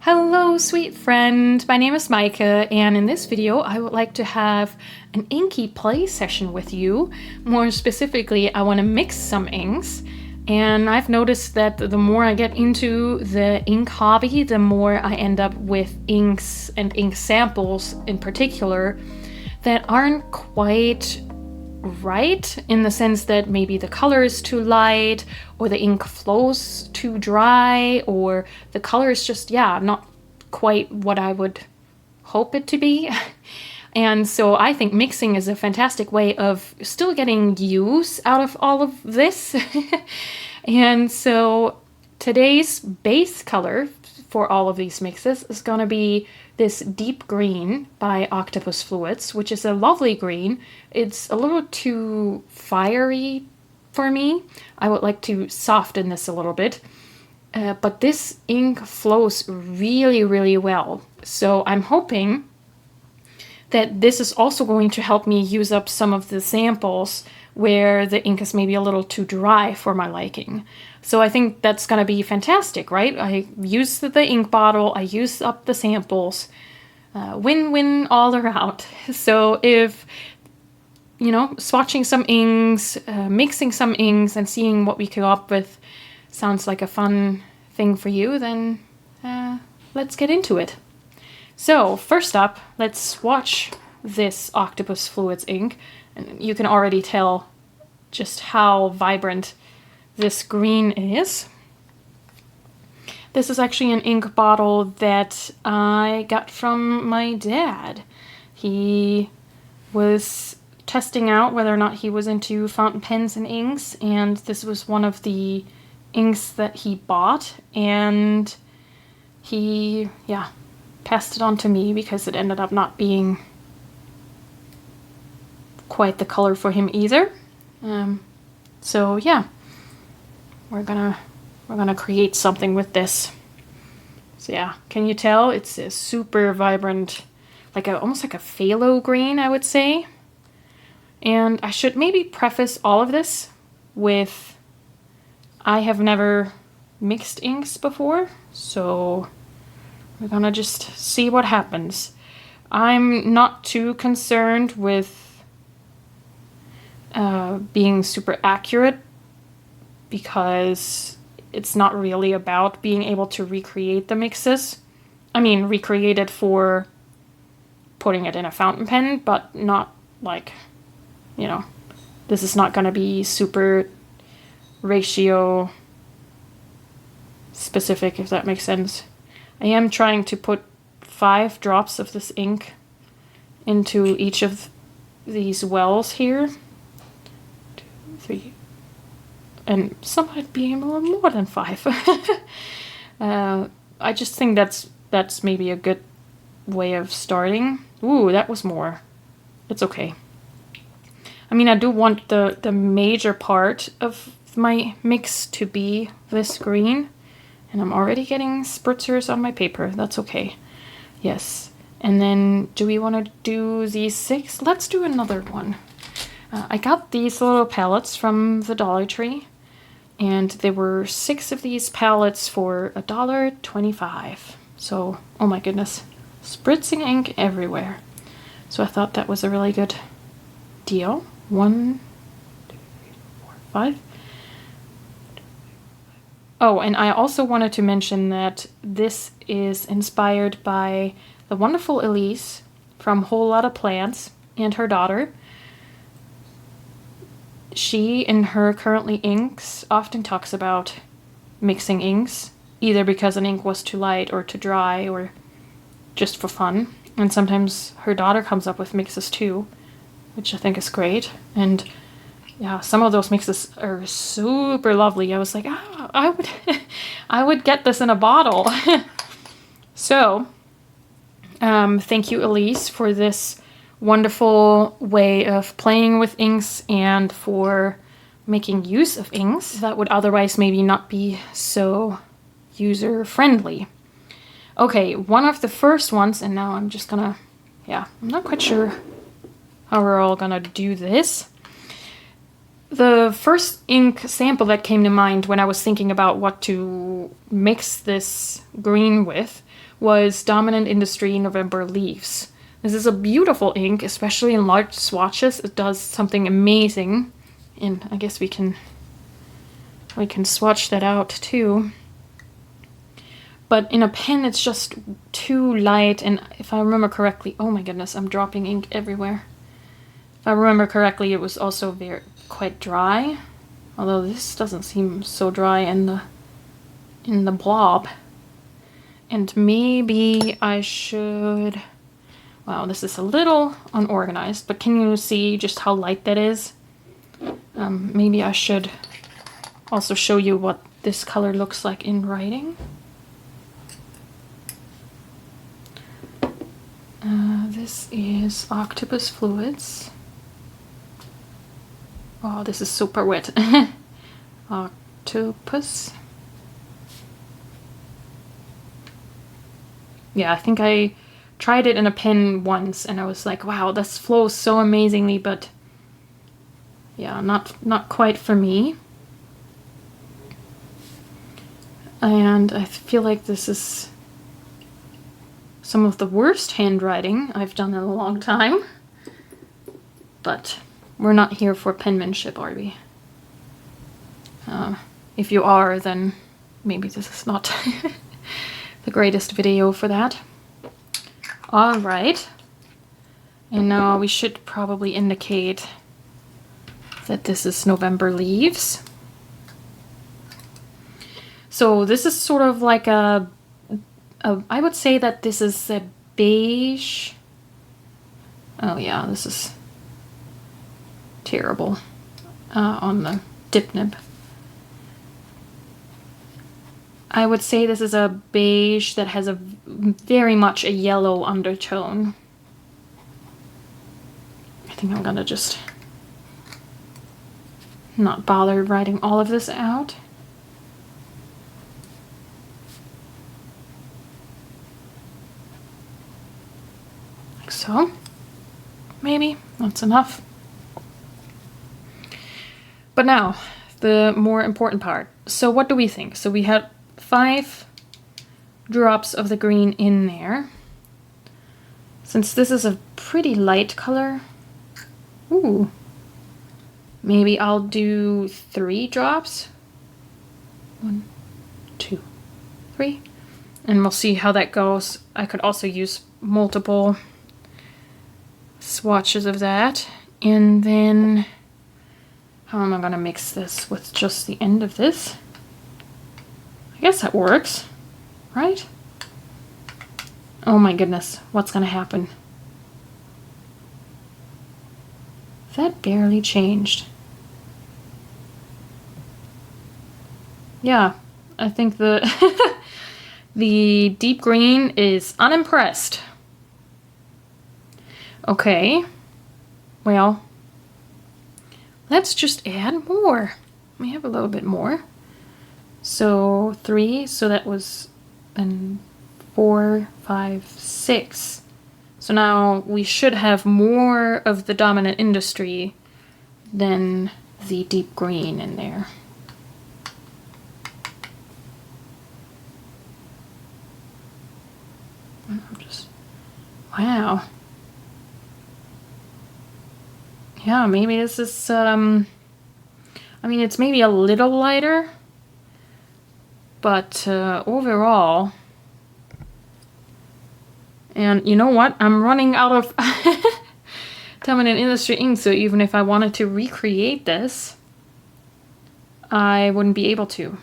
Hello, sweet friend. My name is Micah, and in this video, I would like to have an inky play session with you. More specifically, I want to mix some inks. And I've noticed that the more I get into the ink hobby, the more I end up with inks and ink samples in particular that aren't quite right, in the sense that maybe the color is too light, or the ink flows too dry, or the color is just, not quite what I would hope it to be. And so I think mixing is a fantastic way of still getting use out of all of this. And so today's base color for all of these mixes is going to be this deep green by Octopus Fluids, which is a lovely green. It's a little too fiery for me. I would like to soften this a little bit. But this ink flows really, really well. So I'm hoping that this is also going to help me use up some of the samples where the ink is maybe a little too dry for my liking. So I think that's going to be fantastic, right? I use the ink bottle, I use up the samples, win-win all around. So if, swatching some inks, mixing some inks and seeing what we come up with sounds like a fun thing for you, then let's get into it. So first up, let's swatch this Octopus Fluids ink. And you can already tell just how vibrant this green is. This is actually an ink bottle that I got from my dad. He was testing out whether or not he was into fountain pens and inks, and this was one of the inks that he bought, and he, passed it on to me because it ended up not being quite the color for him either. So we're gonna create something with this. So can you tell it's a super vibrant, almost like a phthalo green, I would say. And I should maybe preface all of this with, I have never mixed inks before, so we're gonna just see what happens. I'm not too concerned with being super accurate, because it's not really about being able to recreate the mixes. I mean, recreate it for putting it in a fountain pen, but not this is not going to be super ratio specific, if that makes sense. I am trying to put 5 drops of this ink into each of these wells here. 2, 3, and some might be a little more than 5. I just think that's maybe a good way of starting. Ooh, that was more. It's okay. I mean, I do want the major part of my mix to be this green, and I'm already getting spritzers on my paper. That's okay. Yes. And then, do we want to do these 6? Let's do another one. I got these little palettes from the Dollar Tree, and there were 6 of these palettes for $1.25. So, oh my goodness, spritzing ink everywhere. So I thought that was a really good deal. 1, 2, 3, 4, 5. Oh, and I also wanted to mention that this is inspired by the wonderful Elyse from Whole Lotta Plants and her daughter. She, in her Currently Inks, often talks about mixing inks, either because an ink was too light or too dry, or just for fun. And sometimes her daughter comes up with mixes too, which I think is great. And some of those mixes are super lovely. I was like, I would get this in a bottle. So, thank you, Elyse, for this wonderful way of playing with inks and for making use of inks that would otherwise maybe not be so user-friendly. Okay, one of the first ones, and now I'm just gonna, I'm not quite sure how we're all gonna do this. The first ink sample that came to mind when I was thinking about what to mix this green with was Dominant Industry November Leaves. This is a beautiful ink, especially in large swatches. It does something amazing. And I guess we can swatch that out too. But in a pen, it's just too light. And if I remember correctly, oh my goodness, I'm dropping ink everywhere. If I remember correctly, it was also quite dry. Although this doesn't seem so dry in the blob. And maybe I should... Wow, this is a little unorganized, but can you see just how light that is? Maybe I should also show you what this color looks like in writing. This is Octopus Fluids. Oh, this is super wet. Octopus. Yeah, I think I tried it in a pen once and I was like, wow, this flows so amazingly, but yeah, not quite for me. And I feel like this is some of the worst handwriting I've done in a long time. But we're not here for penmanship, are we? If you are, then maybe this is not the greatest video for that. All right. And now we should probably indicate that this is November Leaves. So this is sort of like I would say that this is a beige. Oh yeah, this is terrible on the dip nib. I would say this is a beige that has very much a yellow undertone. I think I'm gonna just not bother writing all of this out. Like so. Maybe that's enough. But now, the more important part. So what do we think? So we had 5 drops of the green in there. Since this is a pretty light color, ooh, maybe I'll do 3 drops. 1, 2, 3. And we'll see how that goes. I could also use multiple swatches of that. And then, how am I gonna mix this with just the end of this? I guess that works, right? Oh my goodness, what's gonna happen? That barely changed. Yeah, I think the the deep green is unimpressed. Okay, well, let's just add more. We have a little bit more. So 3, so that was then 4, 5, 6. So now we should have more of the Dominant Industry than the deep green in there. I'm just, wow. Yeah, maybe this is, I mean, it's maybe a little lighter, but overall, and you know what? I'm running out of Dominant Industry ink, so even if I wanted to recreate this, I wouldn't be able to.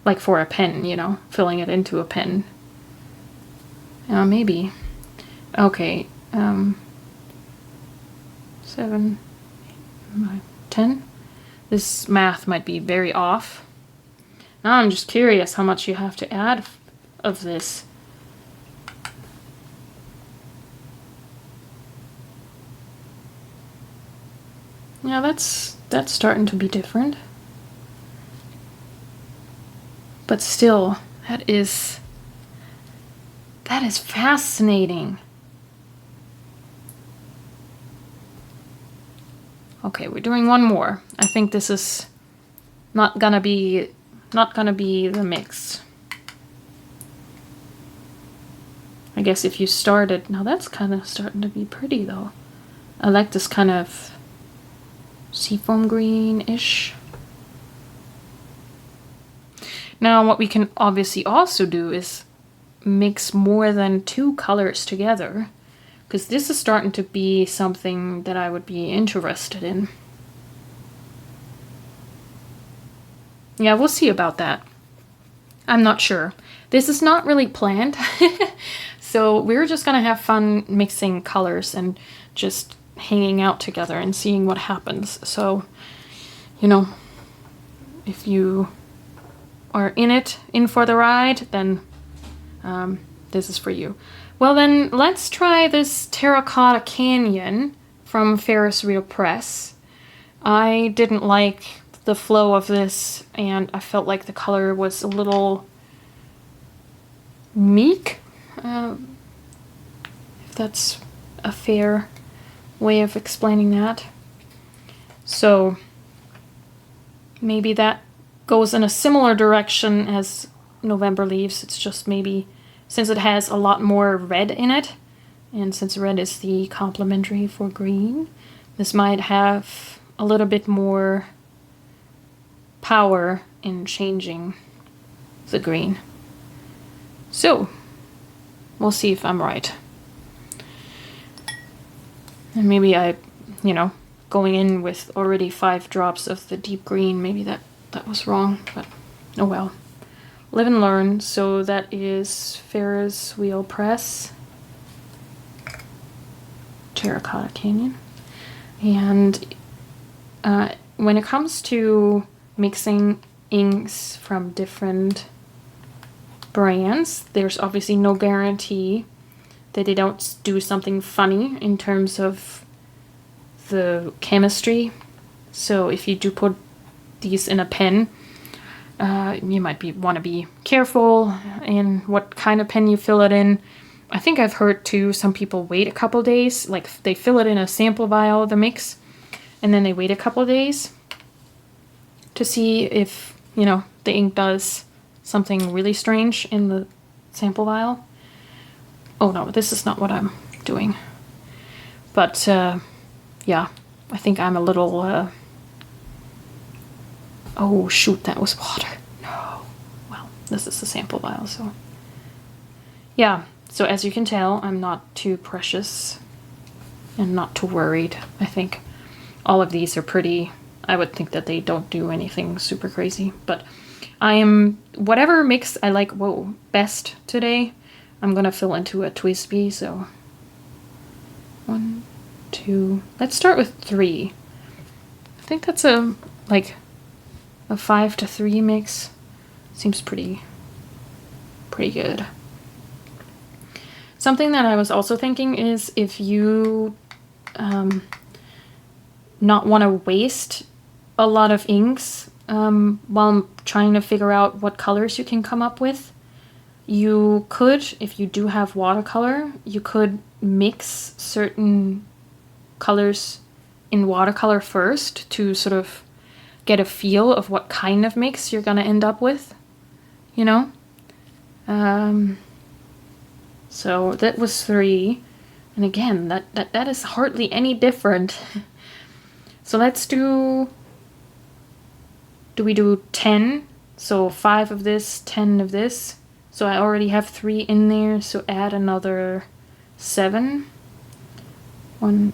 Like for a pen, you know, filling it into a pen. Maybe. Okay, 7, 8, 9, 10. This math might be very off. Now I'm just curious how much you have to add of this. Yeah, that's starting to be different. But still, that is fascinating. Okay, we're doing one more. I think this is not gonna be the mix. I guess if you started, now that's kind of starting to be pretty though. I like this kind of seafoam green-ish. Now what we can obviously also do is mix more than 2 colors together, because this is starting to be something that I would be interested in. Yeah, we'll see about that. I'm not sure. This is not really planned. So we're just gonna have fun mixing colors and just hanging out together and seeing what happens. So, you know, if you are in for the ride, then this is for you. Well then, let's try this Terracotta Canyon from Ferris Wheel Press. I didn't like the flow of this, and I felt like the color was a little meek, if that's a fair way of explaining that. So maybe that goes in a similar direction as November Leaves. It's just maybe since it has a lot more red in it, and since red is the complementary for green, this might have a little bit more power in changing the green. So we'll see if I'm right. And maybe I, you know, going in with already 5 drops of the deep green, maybe that was wrong, but oh well. Live and learn. So that is Ferris Wheel Press, Terracotta Canyon. And when it comes to mixing inks from different brands, there's obviously no guarantee that they don't do something funny in terms of the chemistry. So if you do put these in a pen, you might want to be careful in what kind of pen you fill it in. I think I've heard too, some people wait a couple days, like they fill it in a sample vial of the mix, and then they wait a couple days to see if, you know, the ink does something really strange in the sample vial. Oh no, this is not what I'm doing. But yeah, I think I'm a little oh shoot, that was water. No. Well, this is the sample vial, so yeah. So as you can tell, I'm not too precious and not too worried. I think all of these are pretty. I would think that they don't do anything super crazy, but I am, whatever mix I like, best today, I'm gonna fill into a TWSBI. So 1, 2, let's start with 3. I think that's a 5 to 3 mix. Seems pretty good. Something that I was also thinking is if you not want to waste a lot of inks while trying to figure out what colors you can come up with, you could, if you do have watercolor, you could mix certain colors in watercolor first to sort of get a feel of what kind of mix you're gonna end up with, you know? So that was 3, and again, that is hardly any different. So let's do we do 10? So 5 of this, 10 of this. So I already have 3 in there, so add another 7. 1,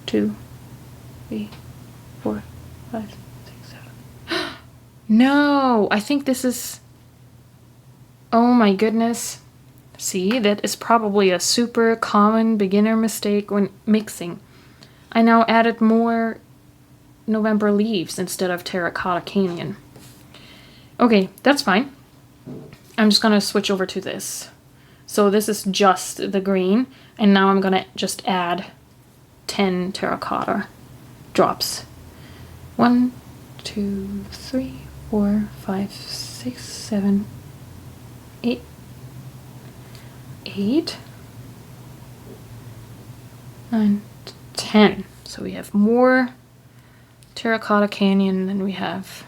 2, 3, 4, 5, 6, 7. No, I think this is, oh my goodness. See, that is probably a super common beginner mistake when mixing. I now added more November Leaves instead of Terracotta Canyon. Okay, that's fine. I'm just gonna switch over to this. So this is just the green, and now I'm gonna just add 10 terracotta drops. 1, 2, 3, 4, 5, 6, 7, 8. 8, 9, 10. So we have more Terracotta Canyon than we have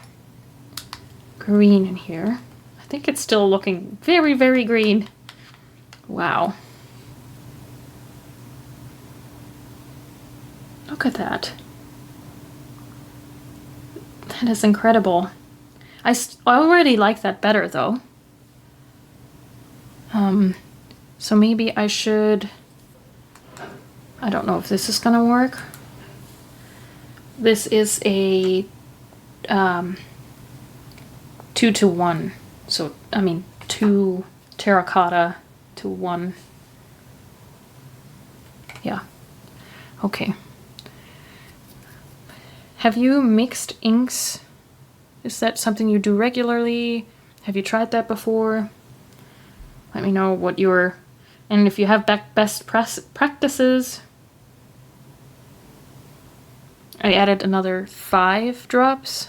green in here. I I think it's still looking very, very green. Wow. Look at that. That is incredible. I already like that better though. So maybe I should, I don't know if this is gonna work. This is a 2-to-1. So, I mean, 2 terracotta to 1. Yeah. Okay. Have you mixed inks? Is that something you do regularly? Have you tried that before? Let me know what your, and if you have best practices. I added another 5 drops,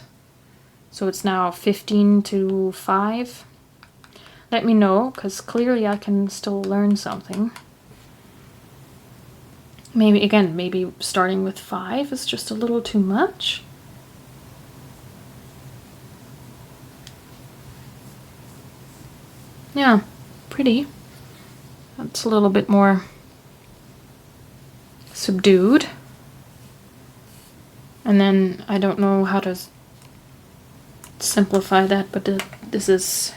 so it's now 15 to 5. Let me know, because clearly I can still learn something. Maybe, again, maybe starting with 5 is just a little too much. Yeah, pretty. That's a little bit more subdued. And then I don't know how to simplify that, but this is,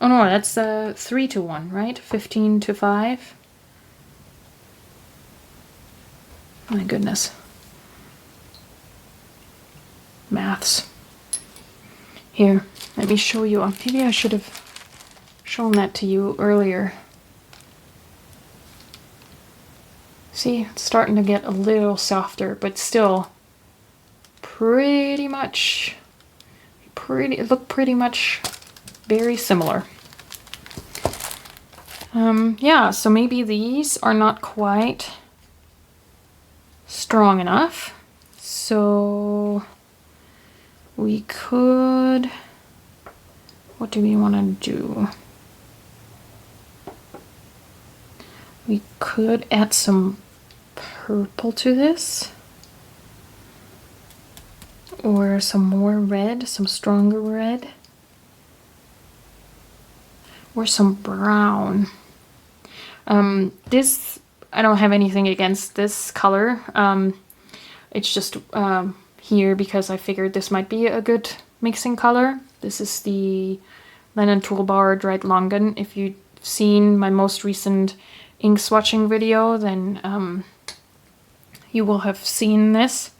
oh no, that's 3-to-1, right? 15 to 5. My goodness. Maths. Here, let me show you. Maybe I should have shown that to you earlier. See, it's starting to get a little softer, but still pretty much, it looked pretty much very similar. Yeah, so maybe these are not quite strong enough. So we could, what do we want to do? We could add some purple to this, or some more red, some stronger red, or some brown. This, I don't have anything against this color. It's just here because I figured this might be a good mixing color. This is the Lennon Toolbar Dried Longan. If you've seen my most recent ink swatching video, then you will have seen this.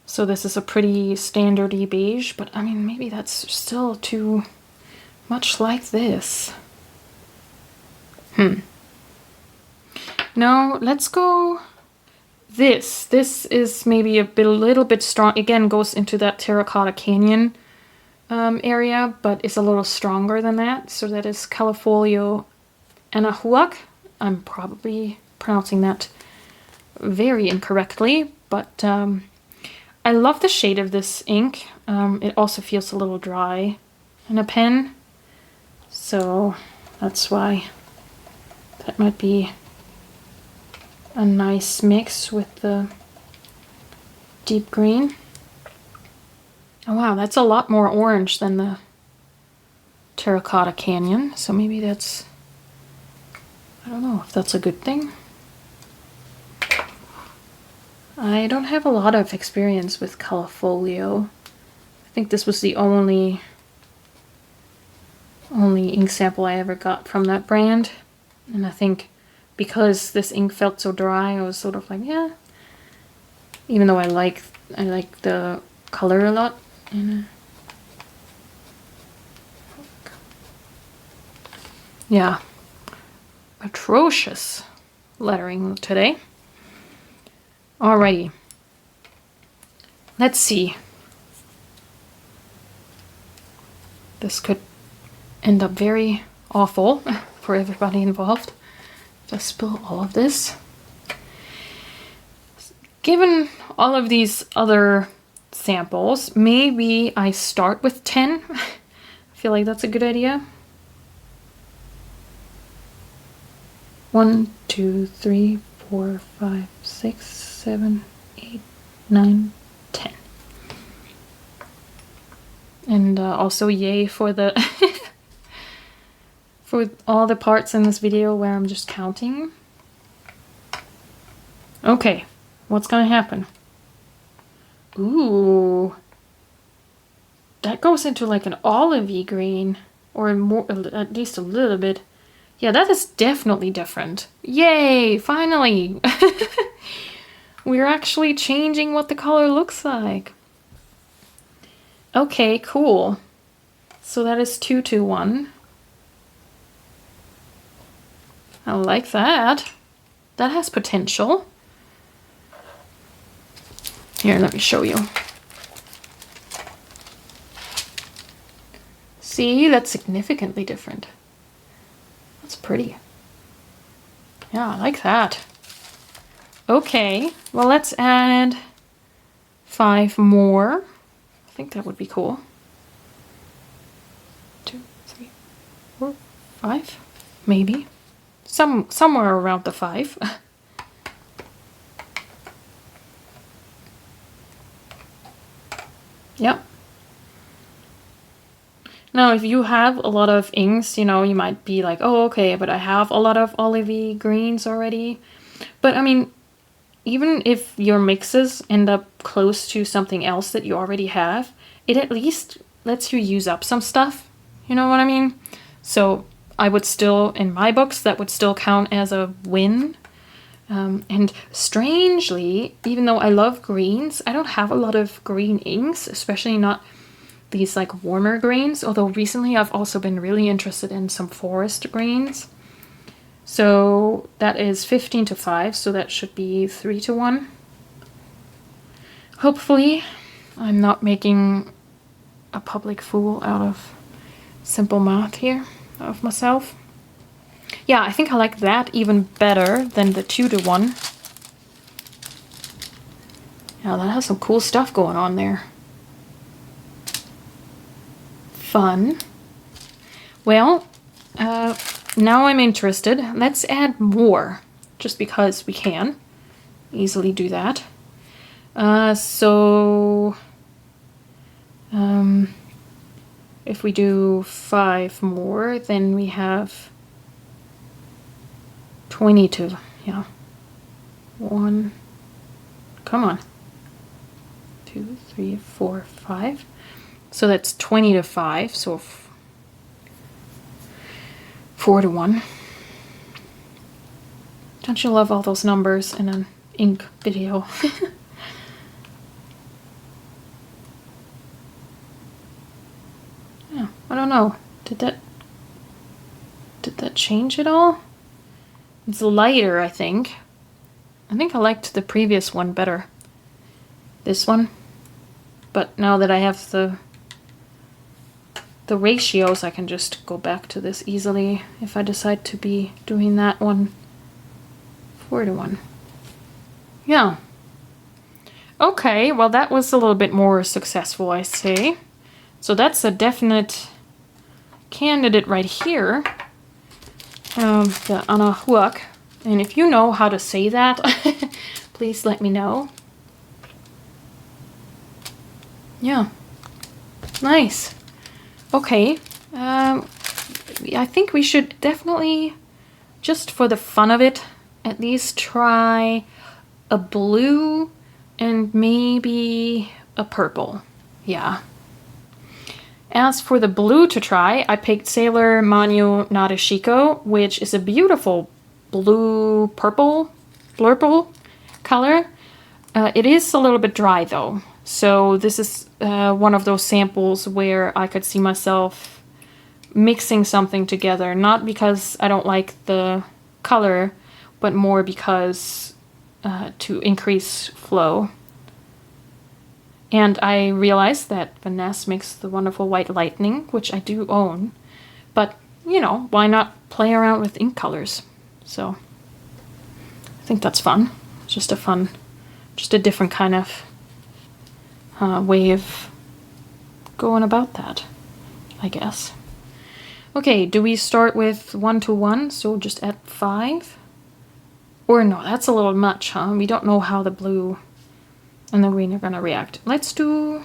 So this is a pretty standardy beige, but I mean, maybe that's still too much like this. No, let's go this. This is maybe a little bit strong. Again, goes into that Terracotta Canyon area, but it's a little stronger than that. So that is Califolio Anahuac. I'm probably pronouncing that very incorrectly, but I love the shade of this ink. It also feels a little dry in a pen, so that's why that might be a nice mix with the deep green. Oh wow, that's a lot more orange than the Terracotta Canyon, so maybe that's, I don't know if that's a good thing. I don't have a lot of experience with Califolio. I think this was the only ink sample I ever got from that brand. And I think because this ink felt so dry, I was sort of like, yeah. Even though I like the color a lot. And, yeah. Atrocious lettering today. Alrighty. Let's see. This could end up very awful for everybody involved if I spill all of this. Given all of these other samples, maybe I start with 10. I feel like that's a good idea. 1, 2, 3, 4, 5, 6, 7, 8, 9, 10. And also yay for the for all the parts in this video where I'm just counting. Okay, what's gonna happen? Ooh, that goes into like an olivey green, or more, at least a little bit. Yeah, that is definitely different. Yay, finally! We're actually changing what the color looks like. Okay, cool. So that is 2 to 1. I like that. That has potential. Here, let me show you. See, that's significantly different. That's pretty. Yeah, I like that. Okay, well, let's add 5 more. I think that would be cool. 2, 3, 4, 5, maybe. Somewhere around the 5. Yep. Now, if you have a lot of inks, you know, you might be like, oh, okay, but I have a lot of olivey greens already. But I mean, even if your mixes end up close to something else that you already have, it at least lets you use up some stuff. You know what I mean? So I would still, in my books, that would still count as a win. And strangely, even though I love greens, I don't have a lot of green inks, especially not these like warmer greens. Although recently I've also been really interested in some forest greens. So that is 15 to 5, so that should be 3 to 1. Hopefully I'm not making a public fool out of simple math here of myself. Yeah, I think I like that even better than the 2 to 1. Yeah, that has some cool stuff going on there. Fun. Well, now I'm interested. Let's add more, just because we can easily do that. If we do 5 more, then we have 22. Yeah. 1. Come on. 2, 3, 4, 5. So that's 20 to 5. So 4 to 1. Don't you love all those numbers in an ink video? Yeah, I don't know. Did that change at all? It's lighter, I think. I think I liked the previous one better. This one. But now that I have the ratios, I can just go back to this easily if I decide to be doing that one. 4 to 1. Yeah. Okay, well that was a little bit more successful, I say. So that's a definite candidate right here. The Anahuac. And if you know how to say that, please let me know. Yeah. Nice. Okay. I think we should definitely, just for the fun of it, at least try a blue and maybe a purple. Yeah. As for the blue to try, I picked Sailor Manu Nadeshiko, which is a beautiful blue purple blurple color. It is a little bit dry though. So this is one of those samples where I could see myself mixing something together. Not because I don't like the color, but more because to increase flow. And I realized that Vanessa makes the wonderful White Lightning, which I do own. But, you know, why not play around with ink colors? So I think that's fun. It's just a different kind of way of going about that, I guess. Okay, do we start with 1 to 1? So just at 5? Or no, that's a little much, huh? We don't know how the blue and the green are gonna react. Let's start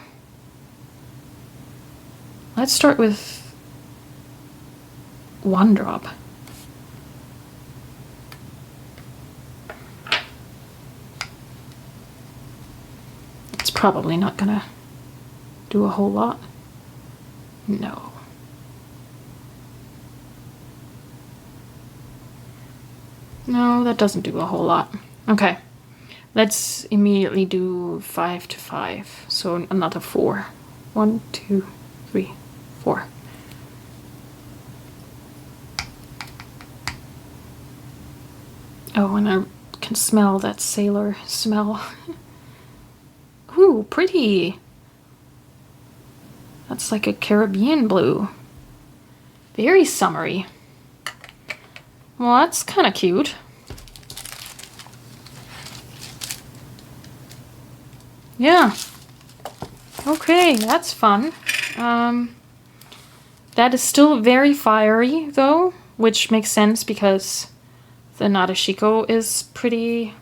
with 1 drop. It's probably not gonna do a whole lot. No. No, that doesn't do a whole lot. Okay, let's immediately do 5 to 5. So another 4. 1, 2, 3, 4. Oh, and I can smell that sailor smell. Ooh, pretty. That's like a Caribbean blue. Very summery. Well, that's kind of cute. Yeah. Okay, that's fun. That is still very fiery, though, which makes sense because the Nadeshiko is pretty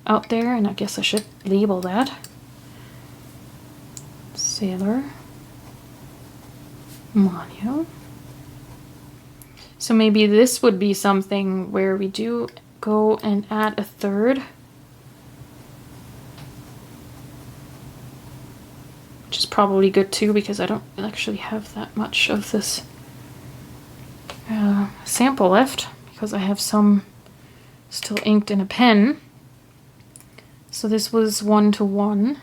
out there, and I guess I should label that. Sailor. Manio. So maybe this would be something where we do go and add a third. Which is probably good too, because I don't actually have that much of this sample left, because I have some still inked in a pen. So this was 1 to 1.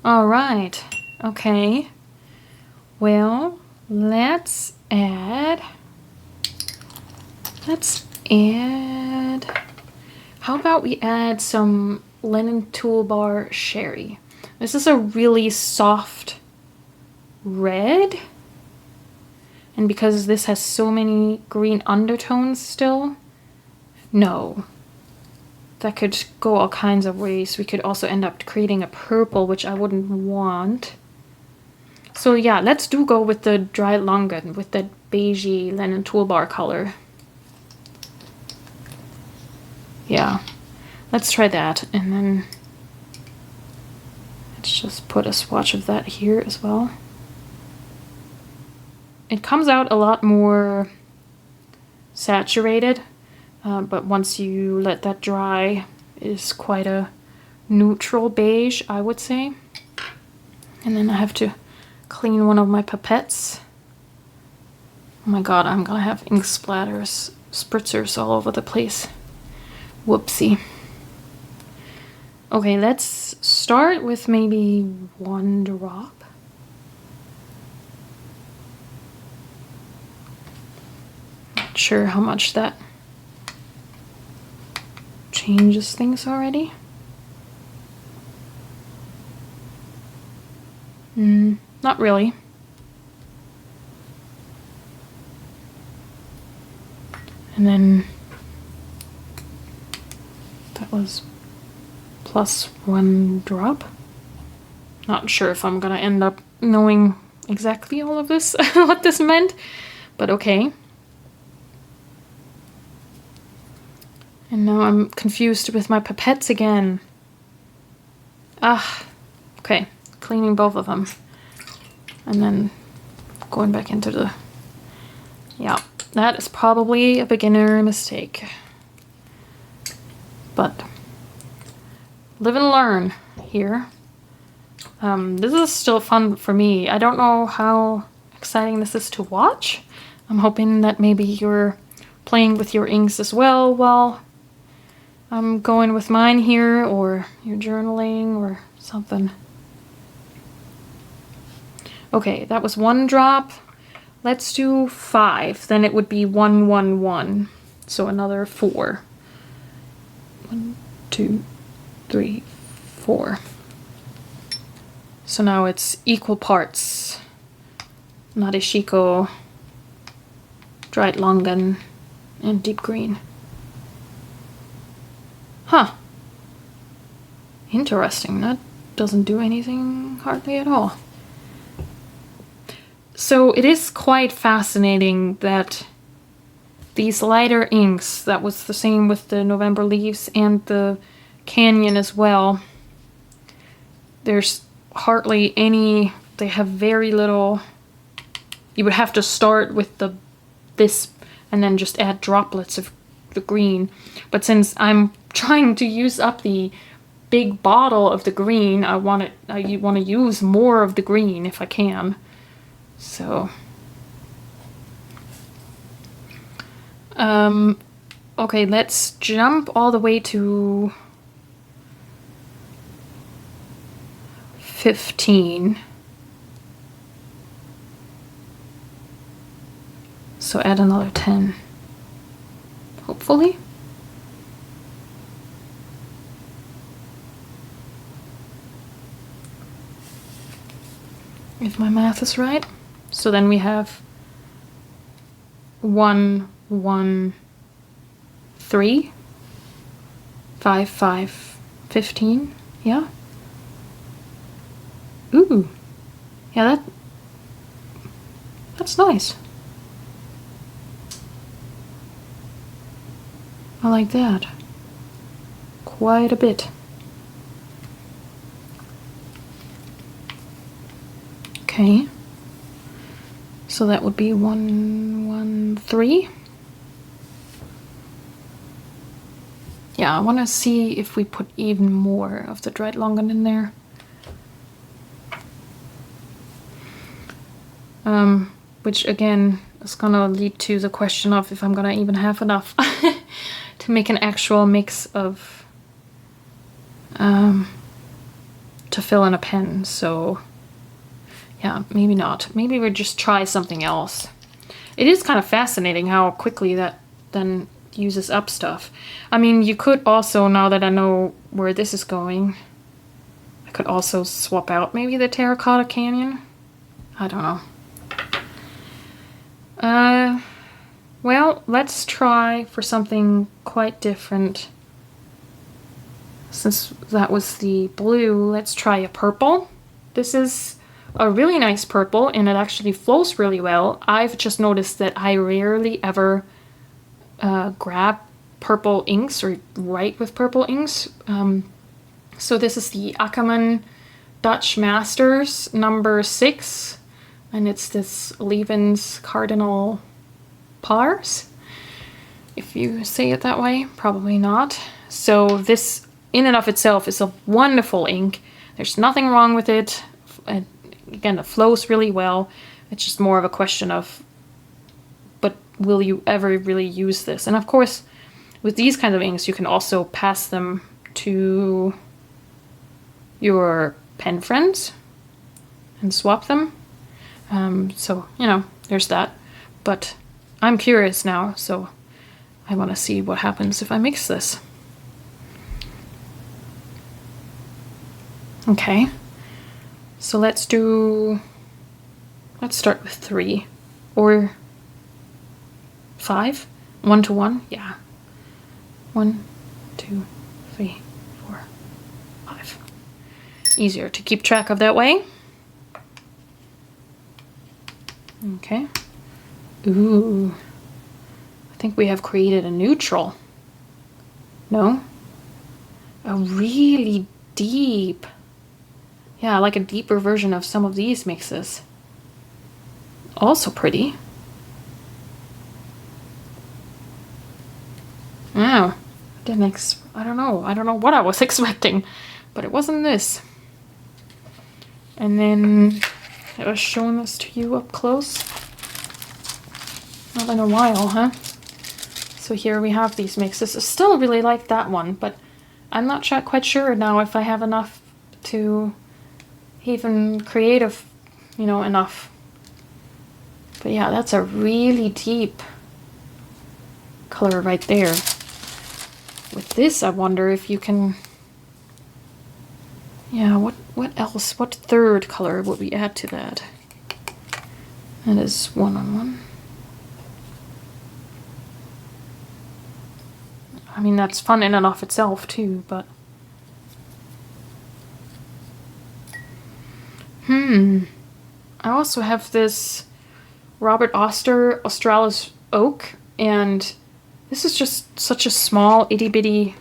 All right. Okay. Well, let's add, how about we add some Linen Toolbar Sherry. This is a really soft red, and because this has so many green undertones still, no, that could go all kinds of ways. We could also end up creating a purple, which I wouldn't want. So yeah, let's go with the dried longan, with that beigey Linen Toolbar color. Yeah, let's try that, and then let's just put a swatch of that here as well. It comes out a lot more saturated, but once you let that dry, it is quite a neutral beige, I would say. And then I have to clean one of my pipettes. Oh my god, I'm gonna have ink splatters, spritzers all over the place. Whoopsie. Okay, let's start with maybe 1 drop. Not sure how much that changes things already. Not really. And then that was +1 drop. Not sure if I'm gonna end up knowing exactly all of this, what this meant, but okay. And now I'm confused with my pipettes again. Ah, okay, cleaning both of them. And then going back into the, yeah, that is probably a beginner mistake. But live and learn here. This is still fun for me. I don't know how exciting this is to watch. I'm hoping that maybe you're playing with your inks as well while I'm going with mine here, or you're journaling or something. Okay, that was 1 drop. Let's do 5. Then it would be 1, 1, 1. So another 4. 1, 2, 3, 4. So now it's equal parts Nadeshiko, dried longan, and deep green. Huh. Interesting. That doesn't do anything hardly at all. So it is quite fascinating that these lighter inks, that was the same with the November Leaves and the Canyon as well, there's hardly any, they have very little you would have to start with this and then just add droplets of the green. But since I'm trying to use up the big bottle of the green, I want to use more of the green if I can. So okay, let's jump all the way to 15. So add another 10, hopefully. If my math is right. So then we have 1, 1, 3, 5, 5, 15. Yeah. Ooh. Yeah, that's nice. I like that. Quite a bit. Okay. So that would be 1, 1, 3. Yeah, I want to see if we put even more of the dried longan in there. Which again is gonna lead to the question of if I'm gonna even have enough to make an actual mix of to fill in a pen. So yeah, maybe not. Maybe we'll just try something else. It is kind of fascinating how quickly that then uses up stuff. I mean, you could also, now that I know where this is going, I could also swap out maybe the Terracotta Canyon. I don't know. Well, let's try for something quite different. Since that was the blue, let's try a purple. This is a really nice purple and it actually flows really well. I've just noticed that I rarely ever grab purple inks or write with purple inks. So this is the Ackerman Dutch Masters number 6, and it's this Levens Cardinal Pars, if you say it that way. Probably not. So this in and of itself is a wonderful ink. There's nothing wrong with it. Again, it flows really well. It's just more of a question of, but will you ever really use this? And of course, with these kinds of inks, you can also pass them to your pen friends and swap them. So, you know, there's that. But I'm curious now, so I want to see what happens if I mix this. Okay. So let's start with 3 or 5. 1 to 1, yeah. 1, 2, 3, 4, 5. Easier to keep track of that way. Okay. Ooh. I think we have created a neutral. No? A really deep. Yeah, like a deeper version of some of these mixes. Also pretty. Wow. I don't know what I was expecting, but it wasn't this. And then I was showing this to you up close. Not in a while, huh? So here we have these mixes. I still really like that one, but I'm not quite sure now if I have enough to even create enough. But yeah, that's a really deep color right there. With this, I wonder if you can, yeah, what else? What third color would we add to that? That is 1 on 1. I mean, that's fun in and of itself too, but I also have this Robert Oster Australis Oak, and this is just such a small itty bitty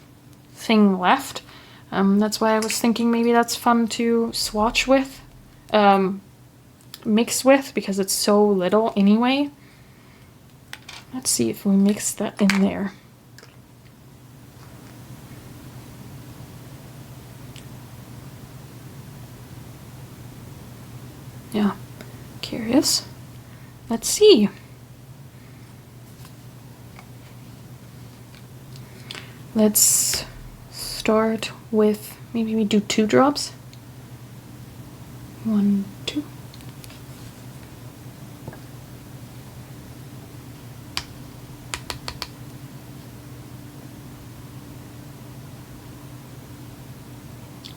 thing left. That's why I was thinking maybe that's fun to swatch with. mix with because it's so little anyway. Let's see if we mix that in there. Yeah, curious. Let's see. Let's start with, maybe we do 2 drops. 1, 2.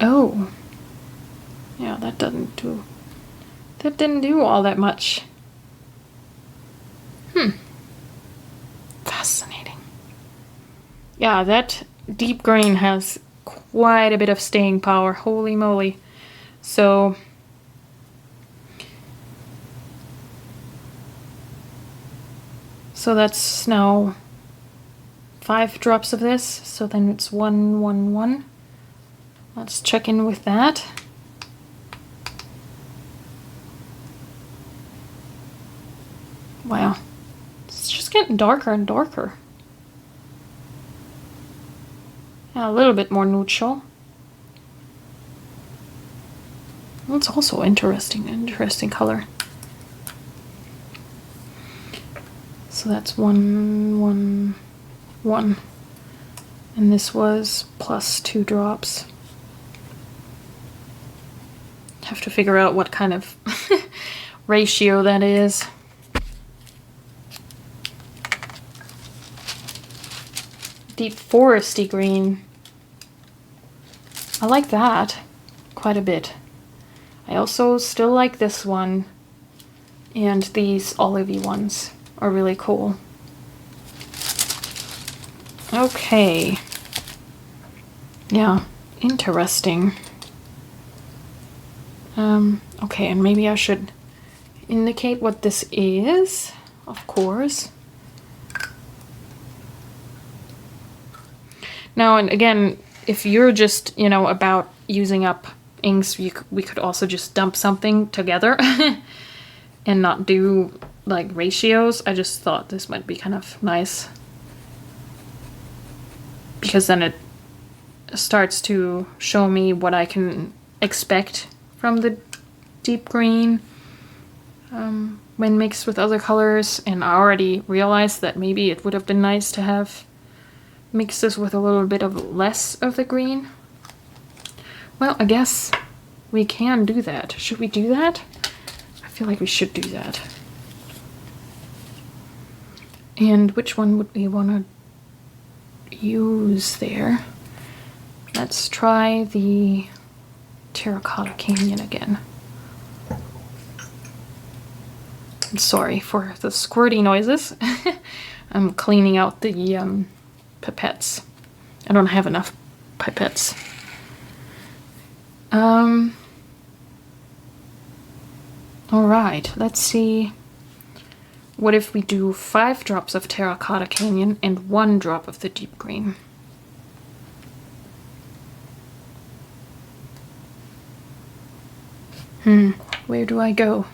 Oh, yeah, that didn't do all that much. Fascinating. Yeah, that deep green has quite a bit of staying power. Holy moly. So that's now 5 drops of this. So then it's 1, 1, 1. Let's check in with that. Wow, it's just getting darker and darker. Yeah, a little bit more neutral. That's also interesting color. So that's 1, 1, 1. And this was plus 2 drops. Have to figure out what kind of ratio that is. Deep foresty green. I like that quite a bit. I also still like this one, and these olivey ones are really cool. Okay. Yeah, interesting. Okay, and maybe I should indicate what this is, of course. Now, and again, if you're just, you know, about using up inks, we could also just dump something together and not do like ratios. I just thought this might be kind of nice because then it starts to show me what I can expect from the deep green when mixed with other colors. And I already realized that maybe it would have been nice to have mixed this with a little bit of less of the green. Well, I guess we can do that. Should we do that? I feel like we should do that. And which one would we want to use there? Let's try the Terracotta Canyon again. I'm sorry for the squirty noises. I'm cleaning out the pipettes. I don't have enough pipettes. All right, let's see. What if we do 5 drops of Terracotta Canyon and 1 drop of the deep green? Where do I go?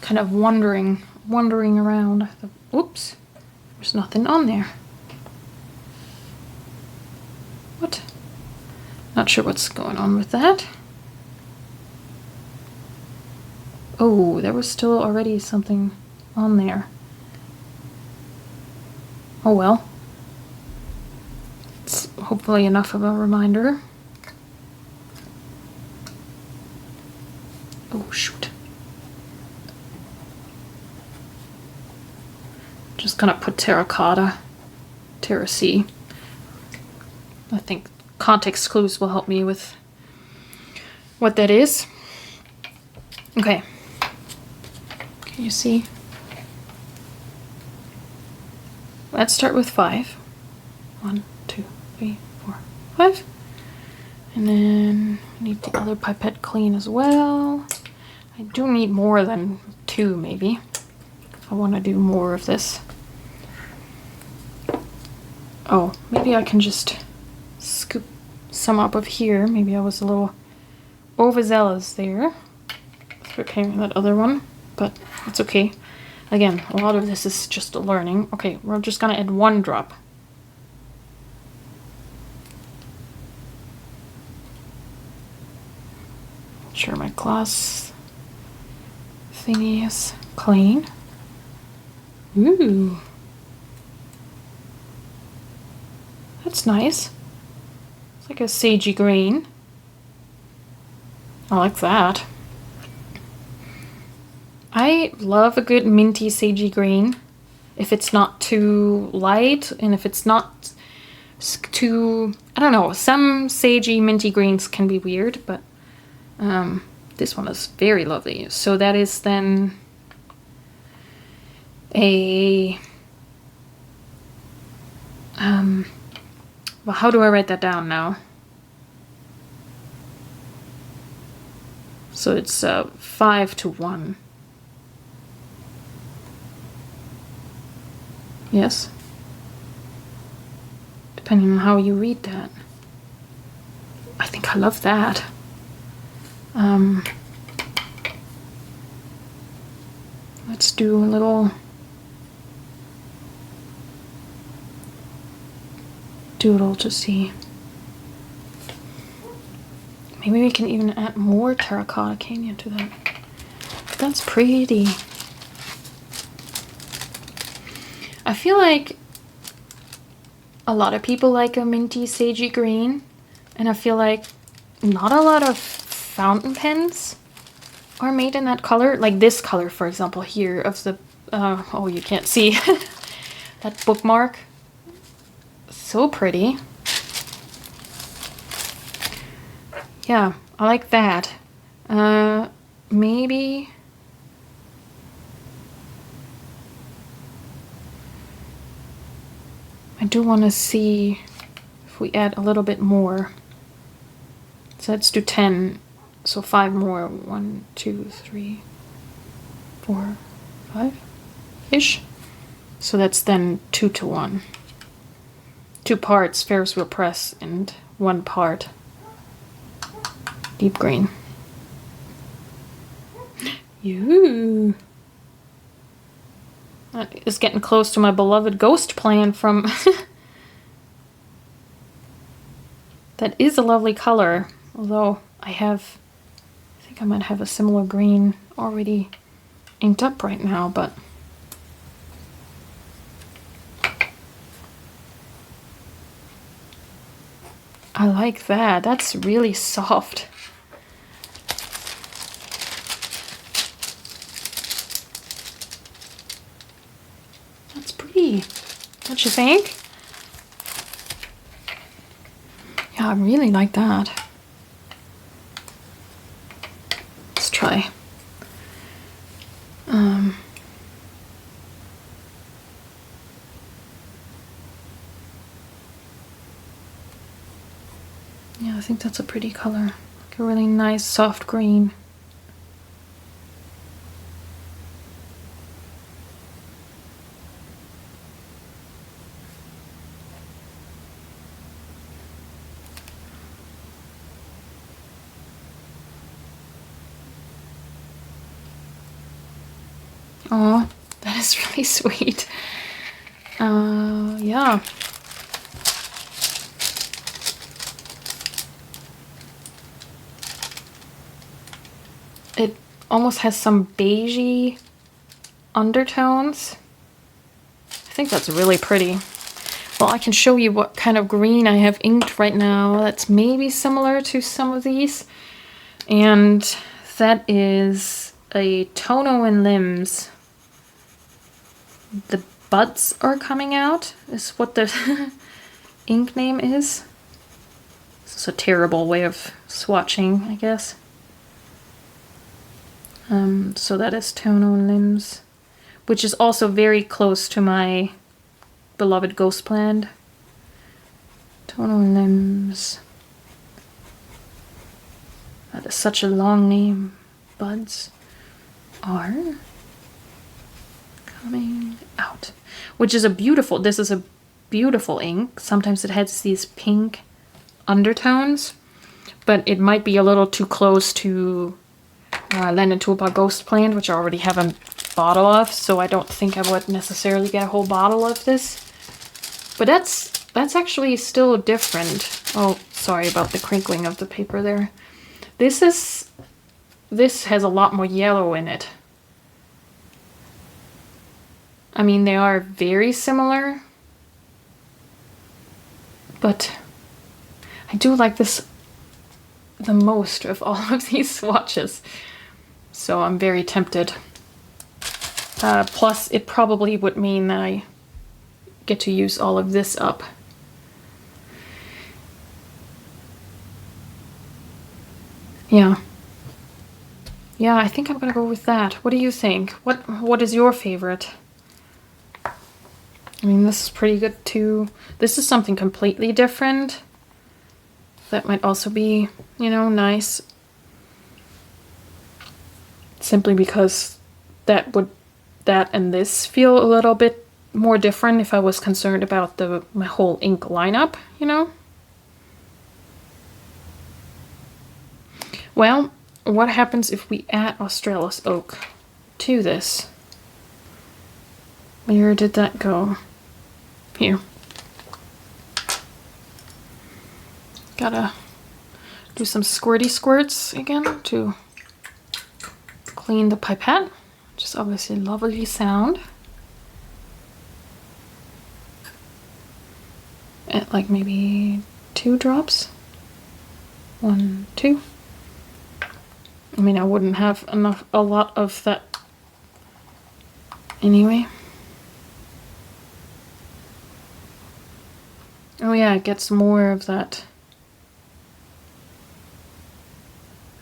Kind of wandering around. Oops, there's nothing on there. What? Not sure what's going on with that. Oh, there was still already something on there. Oh well. It's hopefully enough of a reminder. Oh shoot. Just gonna put terracotta, Terra C. I think context clues will help me with what that is. Okay. Can you see? Let's start with 5. 1, 2, 3, 4, 5. And then I need the other pipette clean as well. I do need more than 2 maybe, if I want to do more of this. Oh, maybe I can just scoop some up of here. Maybe I was a little overzealous there. for carrying that other one, but it's okay. Again, a lot of this is just learning. Okay, we're just gonna add 1 drop. Make sure my glass thingy is clean. Ooh. That's nice. It's like a sagey green. I like that. I love a good minty sagey green. If it's not too light and if it's not too, I don't know, some sagey minty greens can be weird, but this one is very lovely. So that is then a, well, how do I write that down now? So it's 5 to 1. Yes. Depending on how you read that. I think I love that. Let's do a little doodle to see. Maybe we can even add more terracotta canyon to that. That's pretty. I feel like a lot of people like a minty sagey green, and I feel like not a lot of fountain pens are made in that color. Like this color, for example, here of the, oh, you can't see that bookmark. So pretty. Yeah, I like that. Maybe I do want to see if we add a little bit more. So let's do 10. So 5 more. 1, 2, 3, 4, 5-ish. So that's then 2 to 1. 2 parts Ferris wheel press and 1 part deep green. Yoo. That is getting close to my beloved ghost plan from... That is a lovely color, although I think I might have a similar green already inked up right now, but... I like that. That's really soft. That's pretty. Don't you think? Yeah, I really like that. Let's try. Yeah, I think that's a pretty color. Like a really nice soft green. Oh, that is really sweet. Yeah. It almost has some beigey undertones. I think that's really pretty. Well, I can show you what kind of green I have inked right now that's maybe similar to some of these. And that is a Tono and Limbs. The buds are coming out is what the ink name is. This is a terrible way of swatching, I guess. So that is Tono and Limbs, which is also very close to my beloved Ghost Plan. Tono and Limbs. That is such a long name. Buds are coming out, which is a beautiful, this is a beautiful ink. Sometimes it has these pink undertones, but it might be a little too close to Lenatuba Ghost Plant, which I already have a bottle of, so I don't think I would necessarily get a whole bottle of this. But that's actually still different. Oh, sorry about the crinkling of the paper there. This has a lot more yellow in it. I mean, they are very similar, but I do like this the most of all of these swatches. So I'm very tempted. Plus, it probably would mean that I get to use all of this up. Yeah. Yeah, I think I'm gonna go with that. What do you think? What is your favorite? I mean, this is pretty good too. This is something completely different. That might also be, you know, nice. Simply because that and this feel a little bit more different if I was concerned about my whole ink lineup, you know? Well, what happens if we add Australis Oak to this? Where did that go? Here. Gotta do some squirty squirts again to clean the pipette, which is obviously a lovely sound. At like maybe 2 drops. 1, 2. I mean, I wouldn't have a lot of that anyway. Oh yeah, it gets more of that.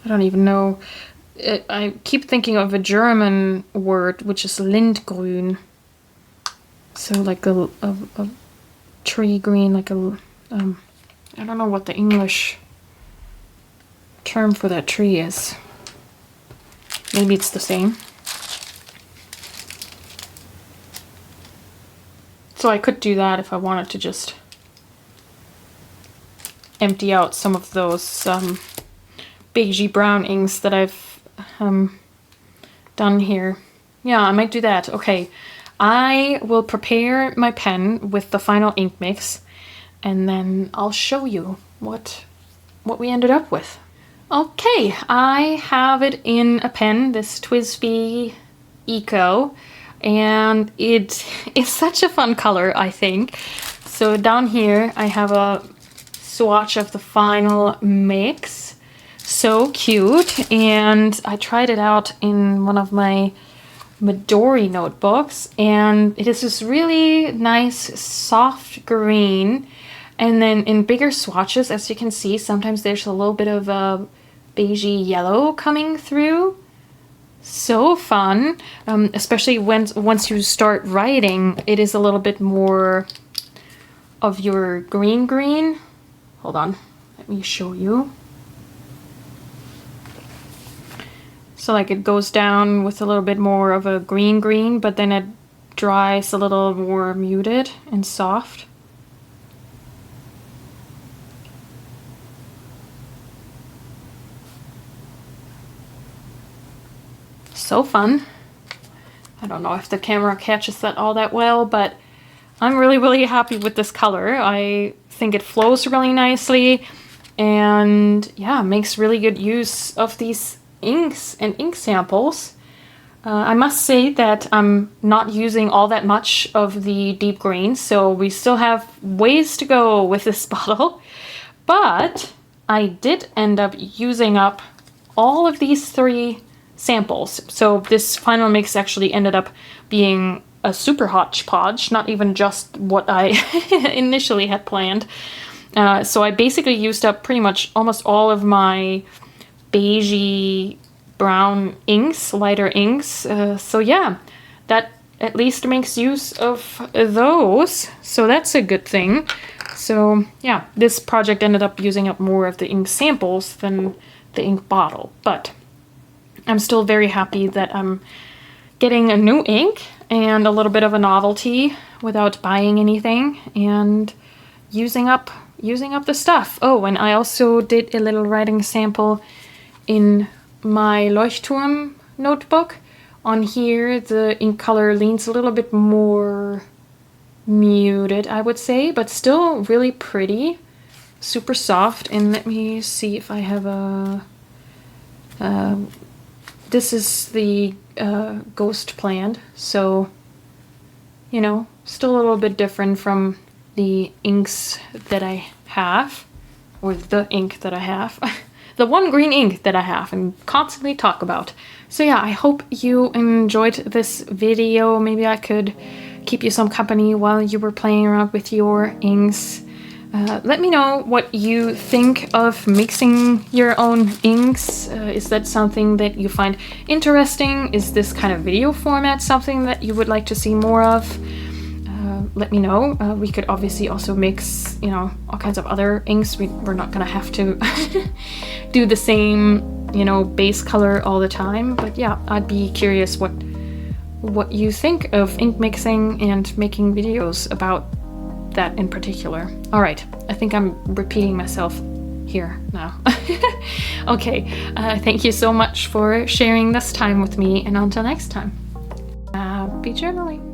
I don't even know. I keep thinking of a German word, which is Lindgrün. So like a tree green, like a, I don't know what the English term for that tree is. Maybe it's the same. So I could do that if I wanted to just empty out some of those beigey brown inks that I've done here. Yeah, I might do that. Okay, I will prepare my pen with the final ink mix, and then I'll show you what we ended up with. Okay, I have it in a pen, this TWSBI Eco, and it is such a fun color, I think. So down here I have a swatch of the final mix. So cute, and I tried it out in one of my Midori notebooks, and it is this really nice soft green, and then in bigger swatches, as you can see, sometimes there's a little bit of a beigey yellow coming through. So fun, especially once you start writing, it is a little bit more of your green. Hold on, let me show you. So like it goes down with a little bit more of a green, but then it dries a little more muted and soft. So fun. I don't know if the camera catches that all that well, but I'm really happy with this color. I think it flows really nicely, and yeah, makes really good use of these inks and ink samples. I must say that I'm not using all that much of the deep green, so we still have ways to go with this bottle, but I did end up using up all of these 3 samples. So this final mix actually ended up being a super hodgepodge, not even just what I initially had planned. So I basically used up pretty much almost all of my beigey brown inks, lighter inks. So yeah, that at least makes use of those. So that's a good thing. So yeah, this project ended up using up more of the ink samples than the ink bottle, but I'm still very happy that I'm getting a new ink and a little bit of a novelty without buying anything and using up the stuff. Oh, and I also did a little writing sample in my Leuchtturm notebook. On here, the ink color leans a little bit more muted, I would say, but still really pretty, super soft. And let me see if I have a... this is the Ghost Plant, so, you know, still a little bit different from the inks that I have, or the ink that I have. The one green ink that I have and constantly talk about. So yeah, I hope you enjoyed this video. Maybe I could keep you some company while you were playing around with your inks. Let me know what you think of mixing your own inks. Is that something that you find interesting? Is this kind of video format something that you would like to see more of? Let me know. We could obviously also mix, you know, all kinds of other inks. We're not gonna have to do the same, you know, base color all the time. But yeah, I'd be curious what you think of ink mixing and making videos about that in particular. All right, I think I'm repeating myself here now. Okay, thank you so much for sharing this time with me, and until next time, happy journaling.